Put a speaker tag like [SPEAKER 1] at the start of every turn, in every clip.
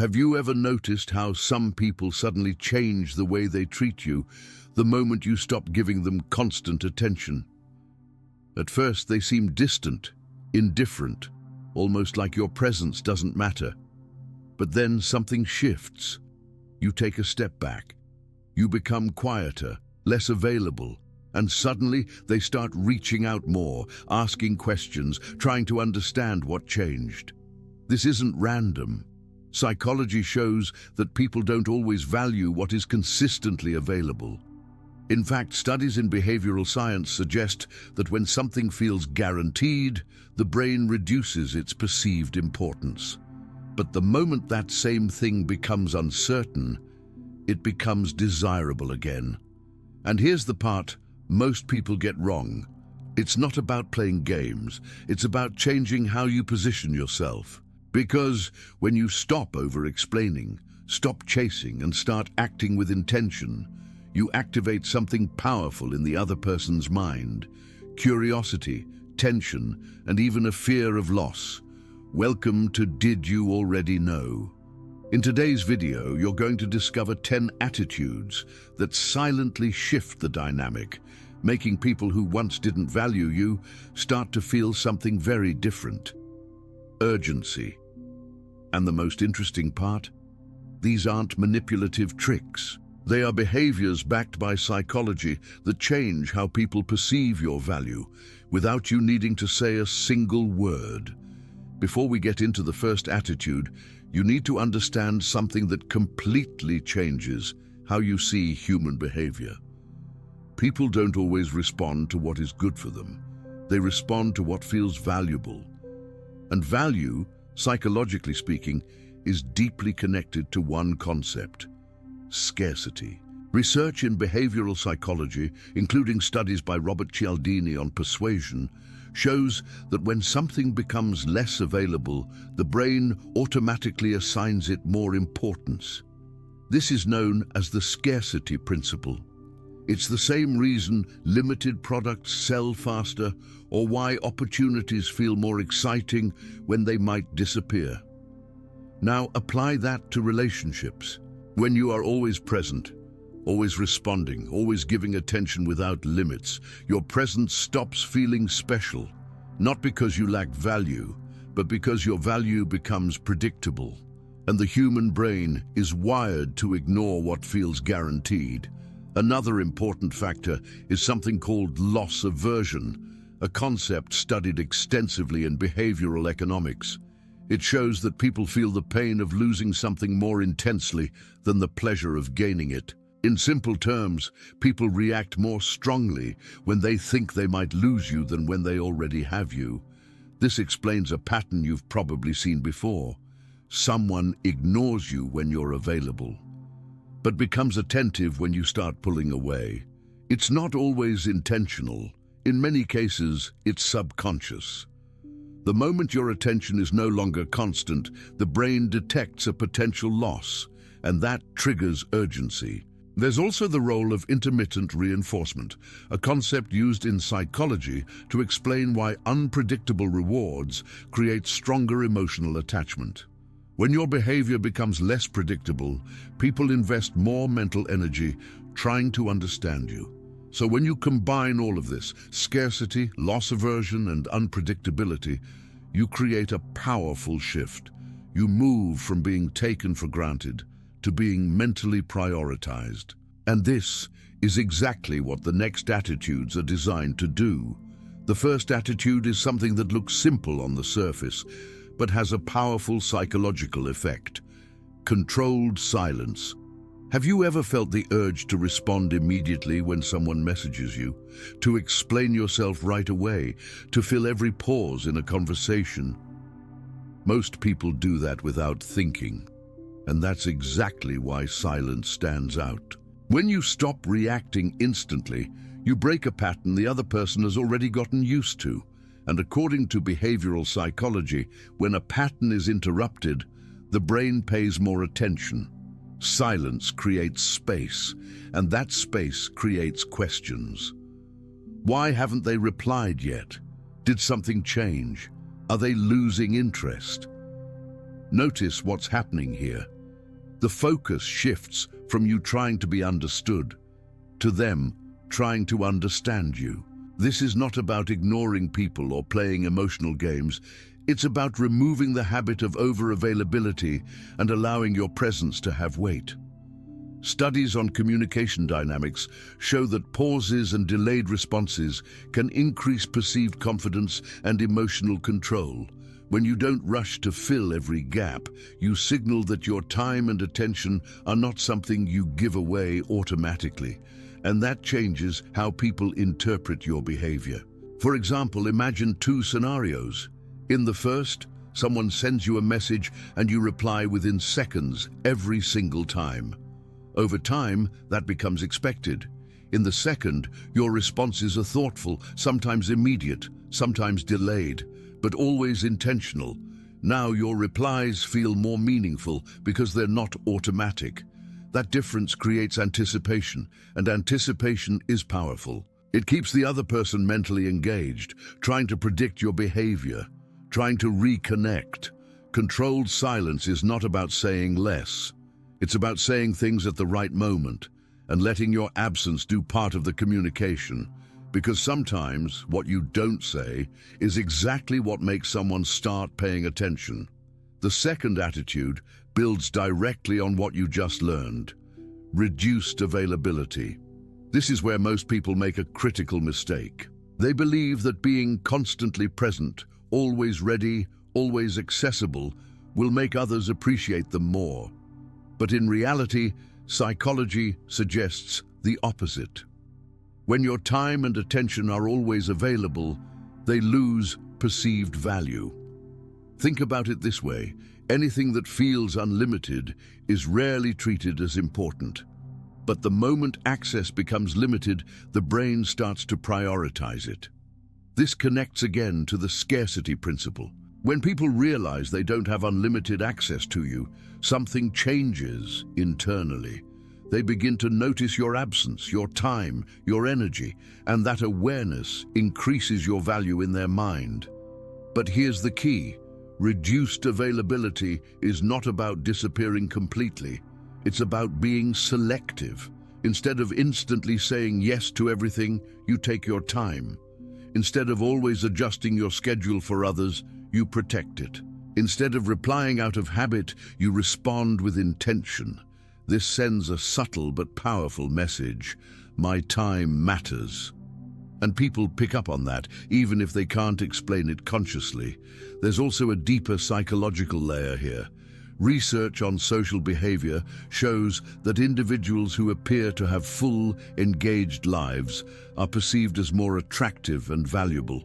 [SPEAKER 1] Have you ever noticed how some people suddenly change the way they treat you the moment you stop giving them constant attention? At first, they seem distant, indifferent, almost like your presence doesn't matter. But then something shifts. You take a step back. You become quieter, less available, and suddenly they start reaching out more, asking questions, trying to understand what changed. This isn't random. Psychology shows that people don't always value what is consistently available. In fact, studies in behavioral science suggest that when something feels guaranteed, the brain reduces its perceived importance. But the moment that same thing becomes uncertain, it becomes desirable again. And here's the part most people get wrong. It's not about playing games, it's about changing how you position yourself. Because when you stop over-explaining, stop chasing, and start acting with intention, you activate something powerful in the other person's mind: curiosity, tension, and even a fear of loss. Welcome to Did You Already Know? In today's video, you're going to discover 10 attitudes that silently shift the dynamic, making people who once didn't value you start to feel something very different: urgency. And the most interesting part? These aren't manipulative tricks. They are behaviors backed by psychology that change how people perceive your value without you needing to say a single word. Before we get into the first attitude, you need to understand something that completely changes how you see human behavior. People don't always respond to what is good for them. They respond to what feels valuable. And value, psychologically speaking, is deeply connected to one concept: scarcity. Research in behavioral psychology, including studies by Robert Cialdini on persuasion, shows that when something becomes less available, the brain automatically assigns it more importance. This is known as the scarcity principle. It's the same reason limited products sell faster, or why opportunities feel more exciting when they might disappear. Now apply that to relationships. When you are always present, always responding, always giving attention without limits, your presence stops feeling special, not because you lack value, but because your value becomes predictable. And the human brain is wired to ignore what feels guaranteed. Another important factor is something called loss aversion, a concept studied extensively in behavioral economics. It shows that people feel the pain of losing something more intensely than the pleasure of gaining it. In simple terms, people react more strongly when they think they might lose you than when they already have you. This explains a pattern you've probably seen before. Someone ignores you when you're available, but becomes attentive when you start pulling away. It's not always intentional. In many cases, it's subconscious. The moment your attention is no longer constant, the brain detects a potential loss, and that triggers urgency. There's also the role of intermittent reinforcement, a concept used in psychology to explain why unpredictable rewards create stronger emotional attachment. When your behavior becomes less predictable, people invest more mental energy trying to understand you. So when you combine all of this, scarcity, loss aversion, and unpredictability, you create a powerful shift. You move from being taken for granted to being mentally prioritized. And this is exactly what the next attitudes are designed to do. The first attitude is something that looks simple on the surface, but has a powerful psychological effect: controlled silence. Have you ever felt the urge to respond immediately when someone messages you, to explain yourself right away, to fill every pause in a conversation? Most people do that without thinking, and that's exactly why silence stands out. When you stop reacting instantly, you break a pattern the other person has already gotten used to. And according to behavioral psychology, when a pattern is interrupted, the brain pays more attention. Silence creates space, and that space creates questions. Why haven't they replied yet? Did something change? Are they losing interest? Notice what's happening here. The focus shifts from you trying to be understood to them trying to understand you. This is not about ignoring people or playing emotional games. It's about removing the habit of over-availability and allowing your presence to have weight. Studies on communication dynamics show that pauses and delayed responses can increase perceived confidence and emotional control. When you don't rush to fill every gap, you signal that your time and attention are not something you give away automatically, and that changes how people interpret your behavior. For example, imagine two scenarios. In the first, someone sends you a message and you reply within seconds every single time. Over time, that becomes expected. In the second, your responses are thoughtful, sometimes immediate, sometimes delayed, but always intentional. Now your replies feel more meaningful because they're not automatic. That difference creates anticipation, and anticipation is powerful. It keeps the other person mentally engaged, trying to predict your behavior, trying to reconnect. Controlled silence is not about saying less. It's about saying things at the right moment and letting your absence do part of the communication. Because sometimes what you don't say is exactly what makes someone start paying attention. The second attitude builds directly on what you just learned. Reduced availability. This is where most people make a critical mistake. They believe that being constantly present, always ready, always accessible, will make others appreciate them more. But in reality, psychology suggests the opposite. When your time and attention are always available, they lose perceived value. Think about it this way: anything that feels unlimited is rarely treated as important. But the moment access becomes limited, the brain starts to prioritize it. This connects again to the scarcity principle. When people realize they don't have unlimited access to you, something changes internally. They begin to notice your absence, your time, your energy, and that awareness increases your value in their mind. But here's the key: reduced availability is not about disappearing completely. It's about being selective. Instead of instantly saying yes to everything, you take your time. Instead of always adjusting your schedule for others, you protect it. Instead of replying out of habit, you respond with intention. This sends a subtle but powerful message: my time matters. And people pick up on that, even if they can't explain it consciously. There's also a deeper psychological layer here. Research on social behavior shows that individuals who appear to have full, engaged lives are perceived as more attractive and valuable,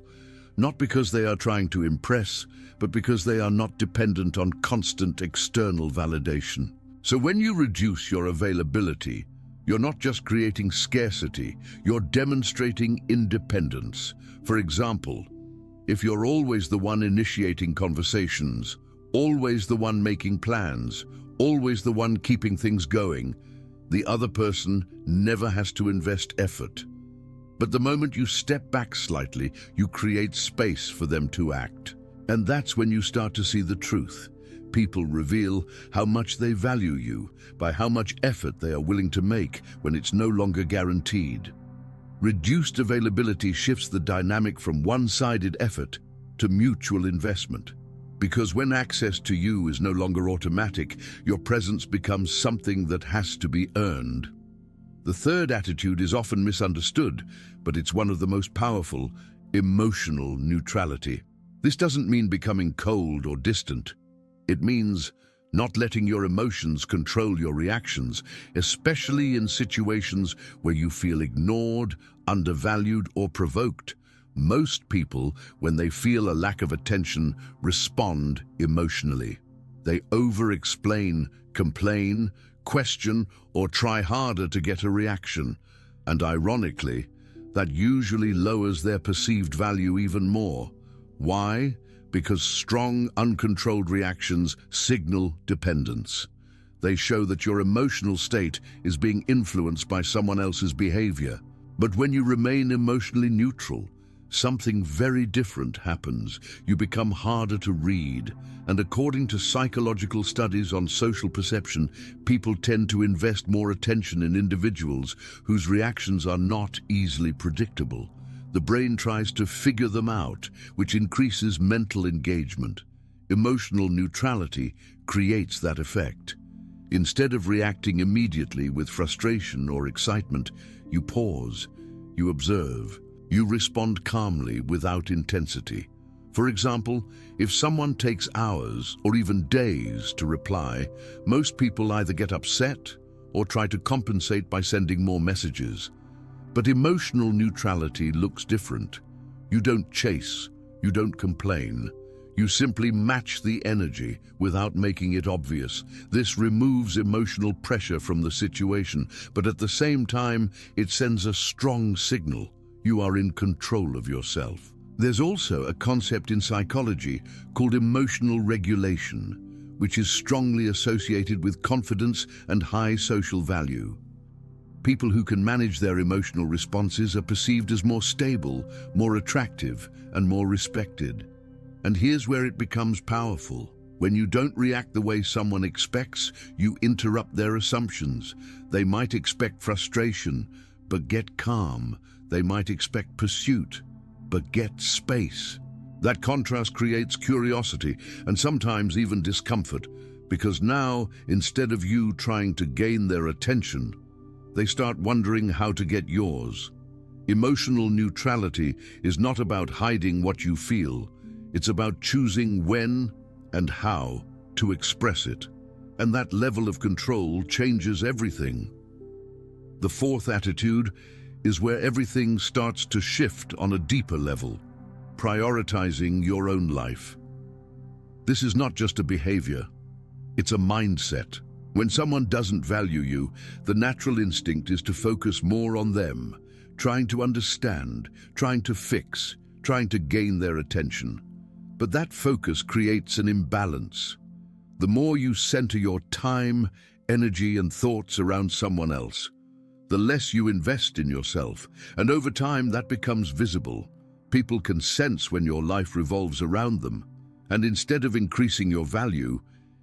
[SPEAKER 1] not because they are trying to impress, but because they are not dependent on constant external validation. So when you reduce your availability, you're not just creating scarcity, you're demonstrating independence. For example, if you're always the one initiating conversations, always the one making plans, always the one keeping things going, the other person never has to invest effort. But the moment you step back slightly, you create space for them to act. And that's when you start to see the truth. People reveal how much they value you by how much effort they are willing to make when it's no longer guaranteed. Reduced availability shifts the dynamic from one-sided effort to mutual investment. Because when access to you is no longer automatic, your presence becomes something that has to be earned. The third attitude is often misunderstood, but it's one of the most powerful: emotional neutrality. This doesn't mean becoming cold or distant. It means not letting your emotions control your reactions, especially in situations where you feel ignored, undervalued, or provoked. Most people, when they feel a lack of attention, respond emotionally. They over-explain, complain, question, or try harder to get a reaction. And ironically, that usually lowers their perceived value even more. Why? Because strong, uncontrolled reactions signal dependence. They show that your emotional state is being influenced by someone else's behavior. But when you remain emotionally neutral, something very different happens. You become harder to read, and according to psychological studies on social perception, people tend to invest more attention in individuals whose reactions are not easily predictable. The brain tries to figure them out, which increases mental engagement. Emotional neutrality creates that effect. Instead of reacting immediately with frustration or excitement, you pause, you observe, you respond calmly without intensity. For example, if someone takes hours or even days to reply, most people either get upset or try to compensate by sending more messages. But emotional neutrality looks different. You don't chase, you don't complain. You simply match the energy without making it obvious. This removes emotional pressure from the situation, but at the same time, it sends a strong signal. You are in control of yourself. There's also a concept in psychology called emotional regulation, which is strongly associated with confidence and high social value. People who can manage their emotional responses are perceived as more stable, more attractive, and more respected. And here's where it becomes powerful. When you don't react the way someone expects, you interrupt their assumptions. They might expect frustration, but get calm. They might expect pursuit, but get space. That contrast creates curiosity and sometimes even discomfort, because now, instead of you trying to gain their attention, they start wondering how to get yours. Emotional neutrality is not about hiding what you feel. It's about choosing when and how to express it. And that level of control changes everything. The fourth attitude is where everything starts to shift on a deeper level, prioritizing your own life. This is not just a behavior, it's a mindset. When someone doesn't value you, the natural instinct is to focus more on them, trying to understand, trying to fix, trying to gain their attention. But that focus creates an imbalance. The more you center your time, energy, and thoughts around someone else, the less you invest in yourself, and over time that becomes visible. People can sense when your life revolves around them, and instead of increasing your value,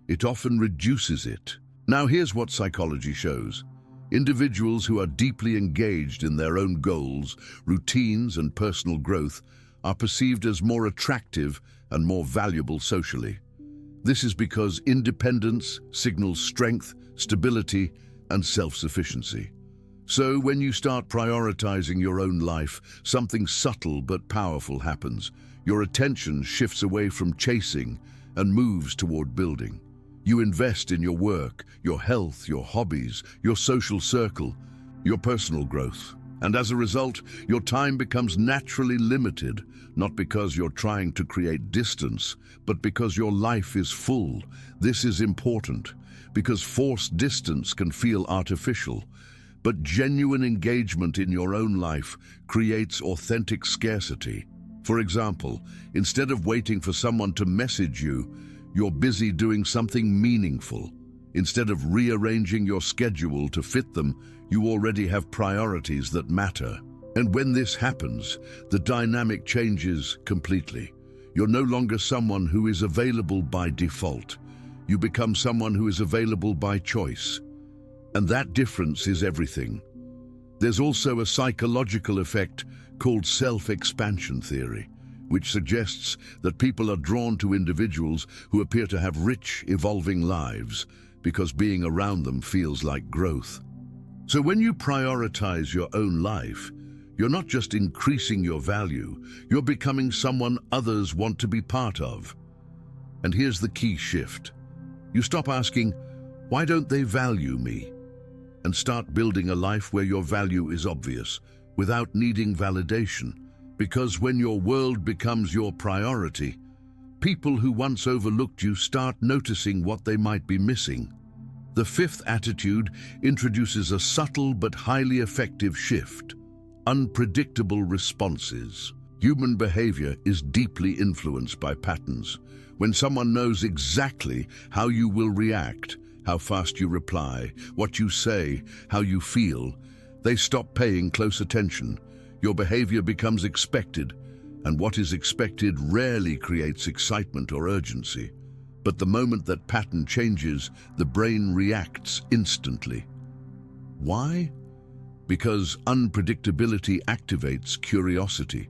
[SPEAKER 1] it often reduces it. Now here's what psychology shows. Individuals who are deeply engaged in their own goals, routines, and personal growth are perceived as more attractive and more valuable socially. This is because independence signals strength, stability, and self-sufficiency. So when you start prioritizing your own life, something subtle but powerful happens. Your attention shifts away from chasing and moves toward building. You invest in your work, your health, your hobbies, your social circle, your personal growth. And as a result, your time becomes naturally limited, not because you're trying to create distance, but because your life is full. This is important, because forced distance can feel artificial, but genuine engagement in your own life creates authentic scarcity. For example, instead of waiting for someone to message you, you're busy doing something meaningful. Instead of rearranging your schedule to fit them, you already have priorities that matter. And when this happens, the dynamic changes completely. You're no longer someone who is available by default. You become someone who is available by choice. And that difference is everything. There's also a psychological effect called self-expansion theory, which suggests that people are drawn to individuals who appear to have rich, evolving lives because being around them feels like growth. So when you prioritize your own life, you're not just increasing your value, you're becoming someone others want to be part of. And here's the key shift. You stop asking, why don't they value me? And start building a life where your value is obvious, without needing validation. Because when your world becomes your priority, people who once overlooked you start noticing what they might be missing. The fifth attitude introduces a subtle but highly effective shift: unpredictable responses. Human behavior is deeply influenced by patterns. When someone knows exactly how you will react, how fast you reply, what you say, how you feel, they stop paying close attention. Your behavior becomes expected, and what is expected rarely creates excitement or urgency. But the moment that pattern changes, the brain reacts instantly. Why? Because unpredictability activates curiosity.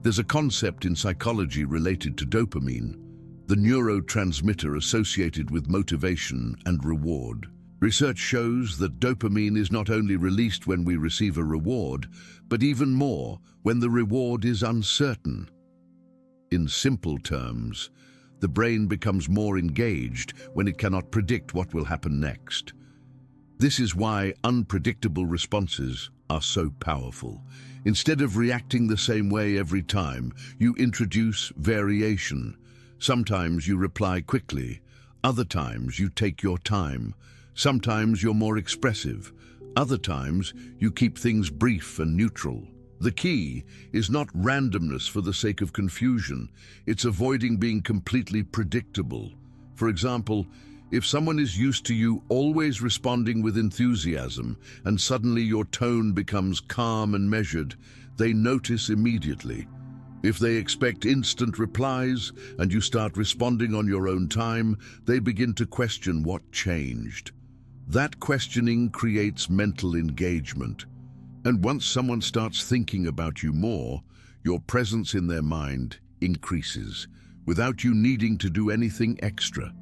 [SPEAKER 1] There's a concept in psychology related to dopamine, the neurotransmitter associated with motivation and reward. Research shows that dopamine is not only released when we receive a reward, but even more when the reward is uncertain. In simple terms, the brain becomes more engaged when it cannot predict what will happen next. This is why unpredictable responses are so powerful. Instead of reacting the same way every time, you introduce variation. Sometimes you reply quickly, other times you take your time. Sometimes you're more expressive, other times you keep things brief and neutral. The key is not randomness for the sake of confusion, it's avoiding being completely predictable. For example, if someone is used to you always responding with enthusiasm and suddenly your tone becomes calm and measured, they notice immediately. If they expect instant replies and you start responding on your own time, they begin to question what changed. That questioning creates mental engagement. And once someone starts thinking about you more, your presence in their mind increases, without you needing to do anything extra.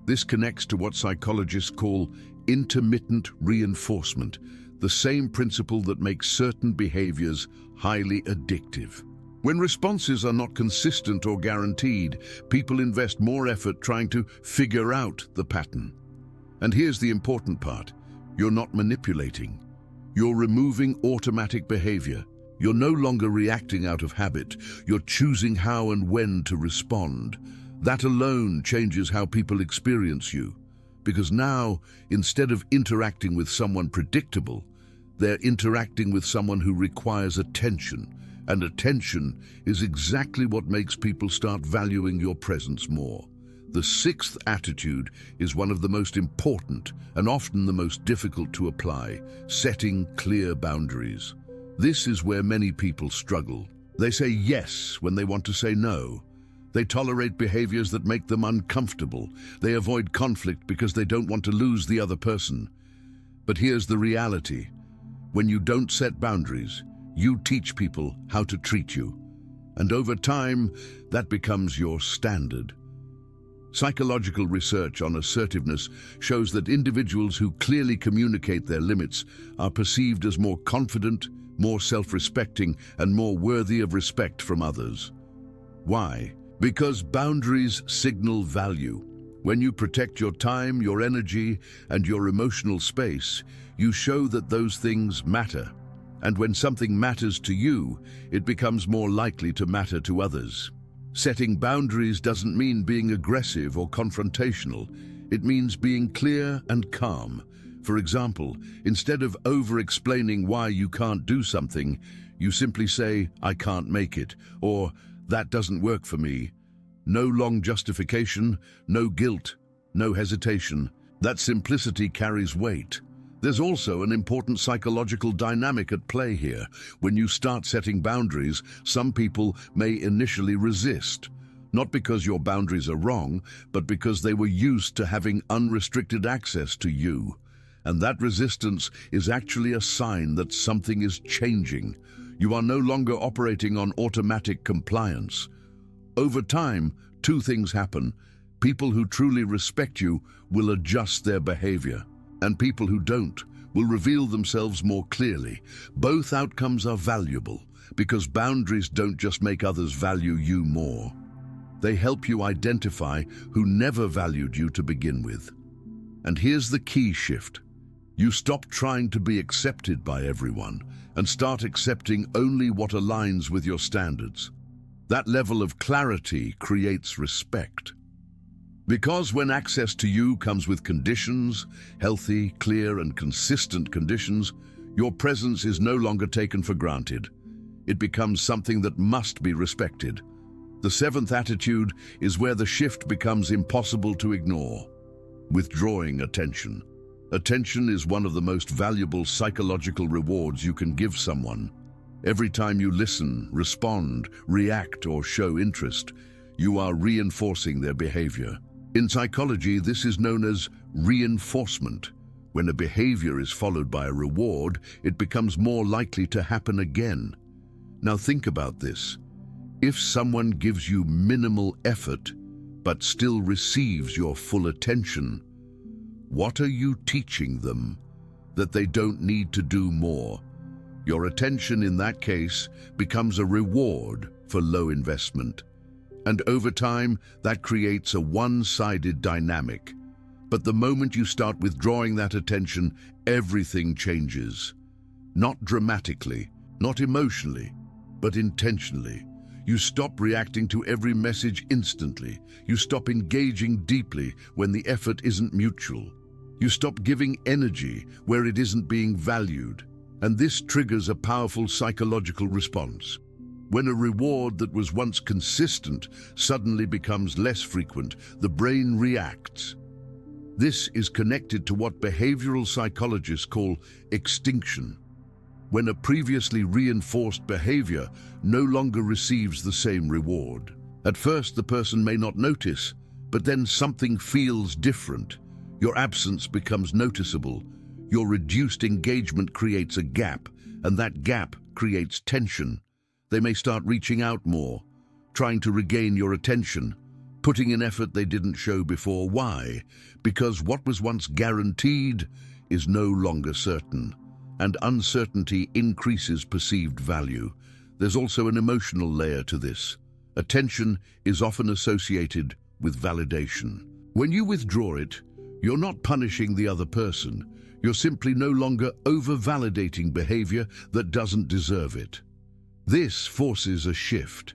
[SPEAKER 1] This connects to what psychologists call intermittent reinforcement, the same principle that makes certain behaviors highly addictive. When responses are not consistent or guaranteed, people invest more effort trying to figure out the pattern. And here's the important part. You're not manipulating. You're removing automatic behavior. You're no longer reacting out of habit. You're choosing how and when to respond. That alone changes how people experience you. Because now, instead of interacting with someone predictable, they're interacting with someone who requires attention. And attention is exactly what makes people start valuing your presence more. The sixth attitude is one of the most important and often the most difficult to apply: setting clear boundaries. This is where many people struggle. They say yes when they want to say no. They tolerate behaviors that make them uncomfortable. They avoid conflict because they don't want to lose the other person. But here's the reality. When you don't set boundaries, you teach people how to treat you. And over time, that becomes your standard. Psychological research on assertiveness shows that individuals who clearly communicate their limits are perceived as more confident, more self-respecting, and more worthy of respect from others. Why? Because boundaries signal value. When you protect your time, your energy, and your emotional space, you show that those things matter. And when something matters to you, it becomes more likely to matter to others. Setting boundaries doesn't mean being aggressive or confrontational. It means being clear and calm. For example, instead of over-explaining why you can't do something, you simply say, "I can't make it," or "That doesn't work for me." No long justification, no guilt, no hesitation. That simplicity carries weight. There's also an important psychological dynamic at play here. When you start setting boundaries, some people may initially resist. Not because your boundaries are wrong, but because they were used to having unrestricted access to you. And that resistance is actually a sign that something is changing. You are no longer operating on automatic compliance. Over time, two things happen. People who truly respect you will adjust their behavior, and people who don't will reveal themselves more clearly. Both outcomes are valuable, because boundaries don't just make others value you more. They help you identify who never valued you to begin with. And here's the key shift. You stop trying to be accepted by everyone and start accepting only what aligns with your standards. That level of clarity creates respect. Because when access to you comes with conditions, healthy, clear, and consistent conditions, your presence is no longer taken for granted. It becomes something that must be respected. The seventh attitude is where the shift becomes impossible to ignore: withdrawing attention. Attention is one of the most valuable psychological rewards you can give someone. Every time you listen, respond, react, or show interest, you are reinforcing their behavior. In psychology, this is known as reinforcement. When a behavior is followed by a reward, it becomes more likely to happen again. Now think about this. If someone gives you minimal effort, but still receives your full attention, what are you teaching them? That they don't need to do more. Your attention in that case becomes a reward for low investment. And over time, that creates a one-sided dynamic. But the moment you start withdrawing that attention, everything changes. Not dramatically, not emotionally, but intentionally. You stop reacting to every message instantly. You stop engaging deeply when the effort isn't mutual. You stop giving energy where it isn't being valued. And this triggers a powerful psychological response. When a reward that was once consistent suddenly becomes less frequent, the brain reacts. This is connected to what behavioral psychologists call extinction. When a previously reinforced behavior no longer receives the same reward. At first, the person may not notice, but then something feels different. Your absence becomes noticeable. Your reduced engagement creates a gap, and that gap creates tension. They may start reaching out more, trying to regain your attention, putting in effort they didn't show before. Why? Because what was once guaranteed is no longer certain, and uncertainty increases perceived value. There's also an emotional layer to this. Attention is often associated with validation. When you withdraw it, you're not punishing the other person. You're simply no longer over-validating behavior that doesn't deserve it. This forces a shift.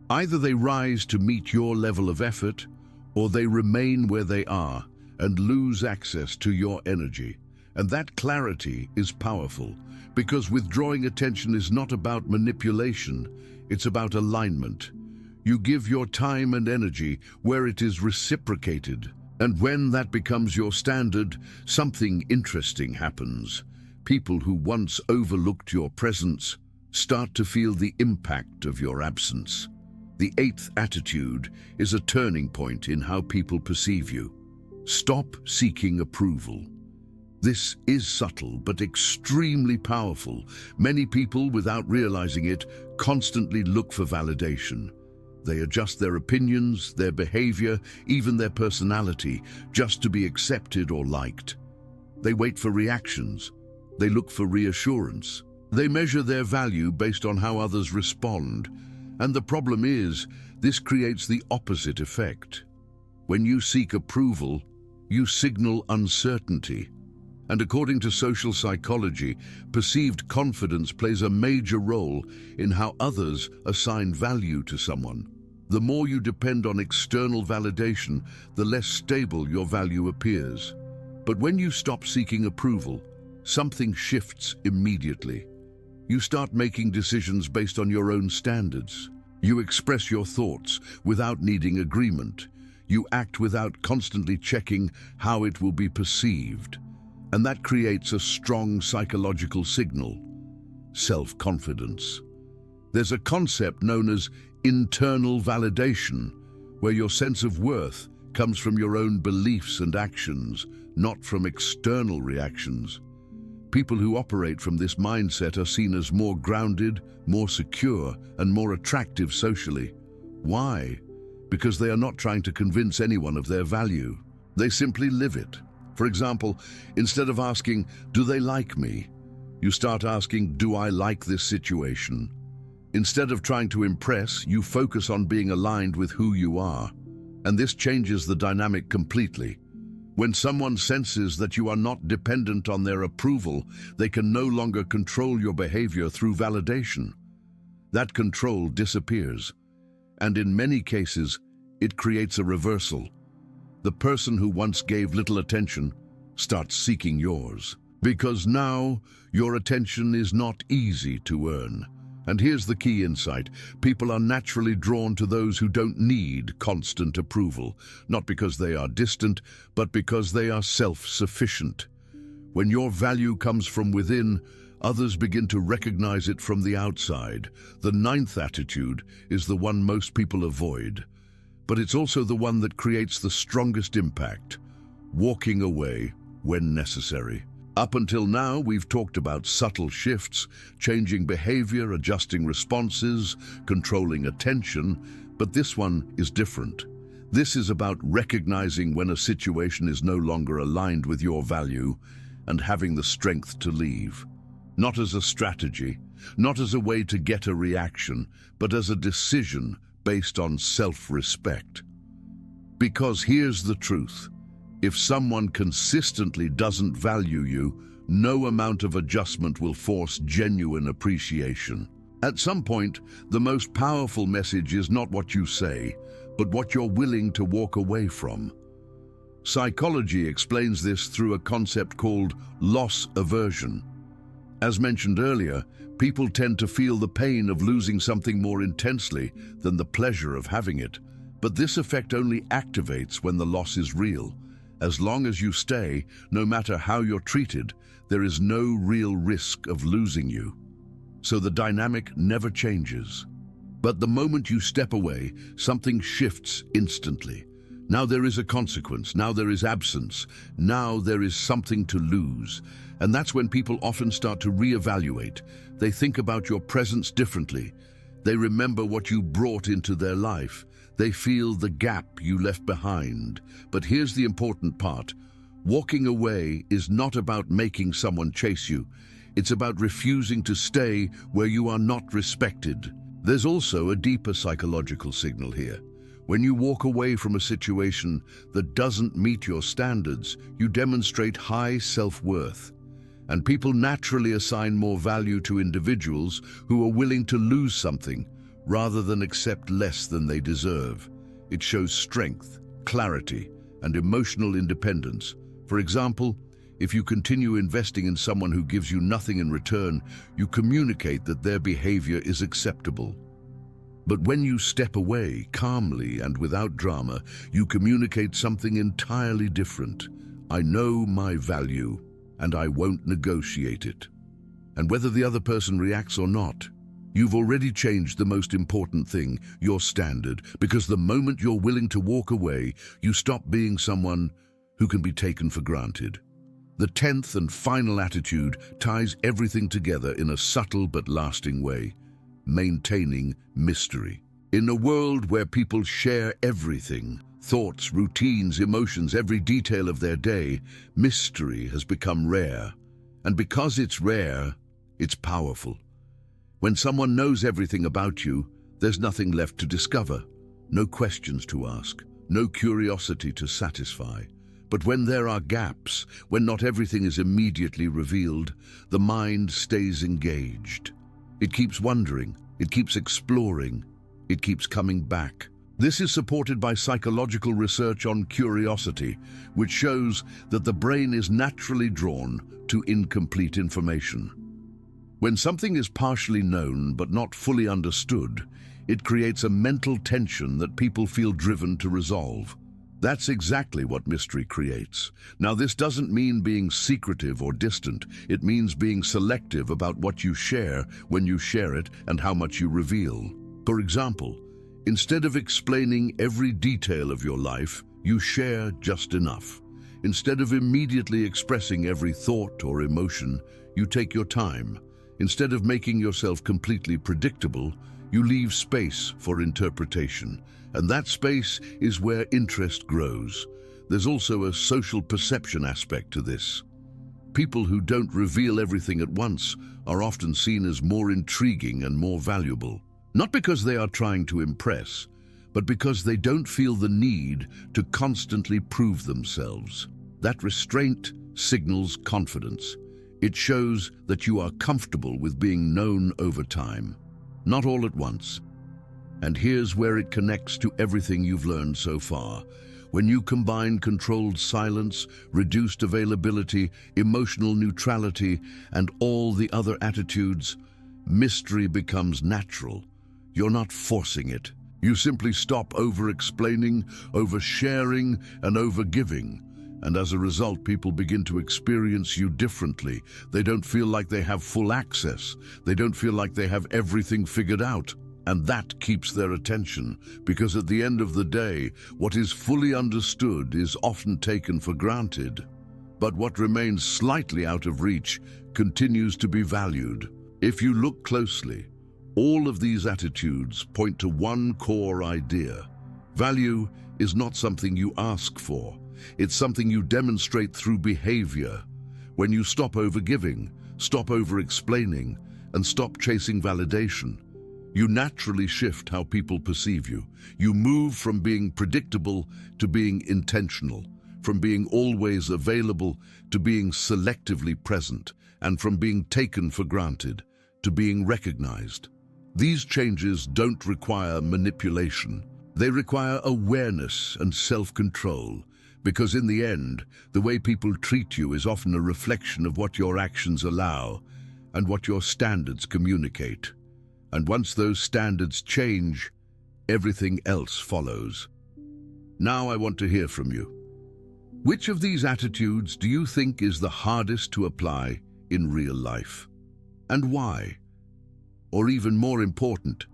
[SPEAKER 1] Either they rise to meet your level of effort, or they remain where they are and lose access to your energy. And that clarity is powerful, because withdrawing attention is not about manipulation, it's about alignment. You give your time and energy where it is reciprocated. And when that becomes your standard, something interesting happens. People who once overlooked your presence start to feel the impact of your absence. The eighth attitude is a turning point in how people perceive you. Stop seeking approval. This is subtle but extremely powerful. Many people, without realizing it, constantly look for validation. They adjust their opinions, their behavior, even their personality, just to be accepted or liked. They wait for reactions. They look for reassurance. They measure their value based on how others respond. And the problem is, this creates the opposite effect. When you seek approval, you signal uncertainty. And according to social psychology, perceived confidence plays a major role in how others assign value to someone. The more you depend on external validation, the less stable your value appears. But when you stop seeking approval, something shifts immediately. You start making decisions based on your own standards. You express your thoughts without needing agreement. You act without constantly checking how it will be perceived. And that creates a strong psychological signal: self-confidence. There's a concept known as internal validation, where your sense of worth comes from your own beliefs and actions, not from external reactions. People who operate from this mindset are seen as more grounded, more secure, and more attractive socially. Why? Because they are not trying to convince anyone of their value. They simply live it. For example, instead of asking, "Do they like me?" you start asking, "Do I like this situation?" Instead of trying to impress, you focus on being aligned with who you are. And this changes the dynamic completely. When someone senses that you are not dependent on their approval, they can no longer control your behavior through validation. That control disappears. And in many cases, it creates a reversal. The person who once gave little attention starts seeking yours. Because now, your attention is not easy to earn. And here's the key insight: people are naturally drawn to those who don't need constant approval, not because they are distant, but because they are self-sufficient. When your value comes from within, Others begin to recognize it from the outside. The ninth attitude is the one most people avoid, but it's also the one that creates the strongest impact: walking away when necessary. Up until now, we've talked about subtle shifts, changing behavior, adjusting responses, controlling attention, but this one is different. This is about recognizing when a situation is no longer aligned with your value and having the strength to leave. Not as a strategy, not as a way to get a reaction, but as a decision based on self-respect. Because here's the truth: if someone consistently doesn't value you, no amount of adjustment will force genuine appreciation. At some point, the most powerful message is not what you say, but what you're willing to walk away from. Psychology explains this through a concept called loss aversion. As mentioned earlier, people tend to feel the pain of losing something more intensely than the pleasure of having it. But this effect only activates when the loss is real. As long as you stay, no matter how you're treated, there is no real risk of losing you. So the dynamic never changes. But the moment you step away, something shifts instantly. Now there is a consequence, now there is absence, now there is something to lose. And that's when people often start to reevaluate. They think about your presence differently. They remember what you brought into their life. They feel the gap you left behind. But here's the important part. Walking away is not about making someone chase you. It's about refusing to stay where you are not respected. There's also a deeper psychological signal here. When you walk away from a situation that doesn't meet your standards, you demonstrate high self-worth. And people naturally assign more value to individuals who are willing to lose something rather than accept less than they deserve. It shows strength, clarity, and emotional independence. For example, if you continue investing in someone who gives you nothing in return, you communicate that their behavior is acceptable. But when you step away calmly and without drama, you communicate something entirely different. I know my value, and I won't negotiate it. And whether the other person reacts or not, you've already changed the most important thing, your standard, because the moment you're willing to walk away, you stop being someone who can be taken for granted. The 10th and final attitude ties everything together in a subtle but lasting way: maintaining mystery. In a world where people share everything, thoughts, routines, emotions, every detail of their day, mystery has become rare. And because it's rare, it's powerful. When someone knows everything about you, there's nothing left to discover, no questions to ask, no curiosity to satisfy. But when there are gaps, when not everything is immediately revealed, the mind stays engaged. It keeps wondering, it keeps exploring, it keeps coming back. This is supported by psychological research on curiosity, which shows that the brain is naturally drawn to incomplete information. When something is partially known but not fully understood, it creates a mental tension that people feel driven to resolve. That's exactly what mystery creates. Now, this doesn't mean being secretive or distant. It means being selective about what you share, when you share it, and how much you reveal. For example, instead of explaining every detail of your life, you share just enough. Instead of immediately expressing every thought or emotion, you take your time. Instead of making yourself completely predictable, you leave space for interpretation. And that space is where interest grows. There's also a social perception aspect to this. People who don't reveal everything at once are often seen as more intriguing and more valuable. Not because they are trying to impress, but because they don't feel the need to constantly prove themselves. That restraint signals confidence. It shows that you are comfortable with being known over time, not all at once. And here's where it connects to everything you've learned so far. When you combine controlled silence, reduced availability, emotional neutrality, and all the other attitudes, mystery becomes natural. You're not forcing it. You simply stop over-explaining, over-sharing, and over-giving. And as a result, people begin to experience you differently. They don't feel like they have full access. They don't feel like they have everything figured out. And that keeps their attention, because at the end of the day, what is fully understood is often taken for granted. But what remains slightly out of reach continues to be valued. If you look closely, all of these attitudes point to one core idea. Value is not something you ask for. It's something you demonstrate through behavior. When you stop overgiving, stop over-explaining, and stop chasing validation, you naturally shift how people perceive you. You move from being predictable to being intentional, from being always available to being selectively present, and from being taken for granted to being recognized. These changes don't require manipulation. They require awareness and self-control, because in the end, the way people treat you is often a reflection of what your actions allow and what your standards communicate. And once those standards change, everything else follows. Now I want to hear from you. Which of these attitudes do you think is the hardest to apply in real life? And why? Or even more important,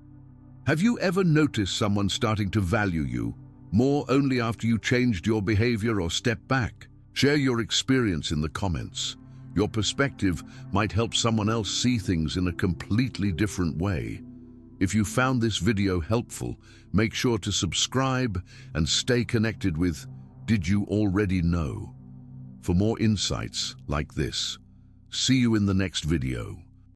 [SPEAKER 1] have you ever noticed someone starting to value you more only after you changed your behavior or stepped back? Share your experience in the comments. Your perspective might help someone else see things in a completely different way. If you found this video helpful, make sure to subscribe and stay connected with Did You Already Know? For more insights like this. See you in the next video.